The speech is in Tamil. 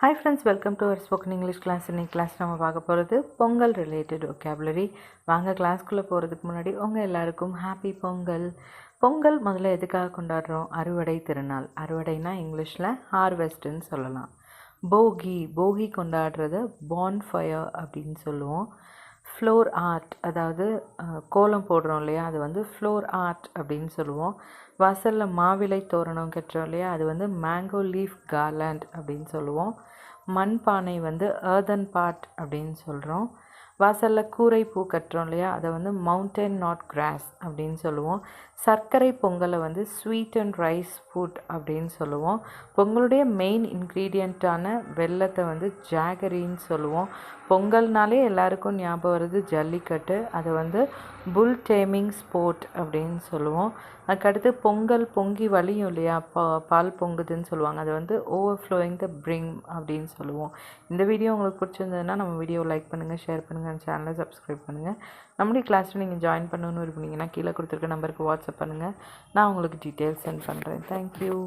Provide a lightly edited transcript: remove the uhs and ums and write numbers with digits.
Hi friends, welcome to our spoken English class. In class நம்ம பார்க்க போகிறது பொங்கல் ரிலேட்டட் vocabulary. வாங்க கிளாஸ்க்குள்ளே போகிறதுக்கு முன்னாடி உங்கள் எல்லாருக்கும் ஹாப்பி பொங்கல். பொங்கல் முதல்ல எதுக்காக கொண்டாடுறோம்? அறுவடை திருநாள். அறுவடைனா இங்கிலீஷில் ஹார்வெஸ்ட்டுன்னு சொல்லலாம். போகி கொண்டாடுறத bonfire அப்படின்னு சொல்லுவோம். ஃப்ளோர் ஆர்ட், அதாவது கோலம் போடுறோம் இல்லையா, அது வந்து ஃப்ளோர் ஆர்ட் அப்படின்னு சொல்லுவோம். வாசலில் மாவிலை தோரணம் கட்டுறோம் இல்லையா, அது வந்து மேங்கோ லீஃப் கார்லாண்ட் அப்படின்னு சொல்லுவோம். மண்பானை வந்து earthen pot அப்படின்னு சொல்கிறோம். வாசலில் கூரை பூ கட்டுறோம் இல்லையா, அதை வந்து மவுண்டன் நாட் கிராஸ் அப்படின்னு சொல்லுவோம். சர்க்கரை பொங்கலை வந்து ஸ்வீட் அண்ட் ரைஸ் ஃபுட் அப்படின்னு சொல்லுவோம். பொங்கலுடைய மெயின் இன்க்ரீடியண்ட்டான வெல்லத்தை வந்து ஜாகரின்னு சொல்லுவோம். பொங்கல்னாலே எல்லாருக்கும் ஞாபகம் வருது ஜல்லிக்கட்டு, அதை வந்து புல் டேமிங் ஸ்போர்ட் அப்படின்னு சொல்லுவோம். அதுக்கடுத்து பொங்கல் பொங்கி வழியும் இல்லையா, பால் பொங்குதுன்னு சொல்லுவாங்க, அது வந்து ஓவர்ஃப்ளோயிங் த பிரிங் அப்படின்னு சொல்லுவோம். இந்த வீடியோ உங்களுக்கு பிடிச்சிருந்ததுன்னா நம்ம வீடியோ லைக் பண்ணுங்கள், ஷேர் பண்ணுங்கள், சேனலை சப்ஸ்கிரைப் பண்ணுங்கள். நம்முடைய கிளாஸில் நீங்கள் ஜாயின் பண்ணணும்னு விரும்புனீங்கன்னா கீழே கொடுத்துருக்க நம்பருக்கு வாட்ஸ்அப் பண்ணுங்கள். நான் உங்களுக்கு டீட்டெயில்ஸ் சென்ட் பண்ணுறேன். தேங்க்யூ.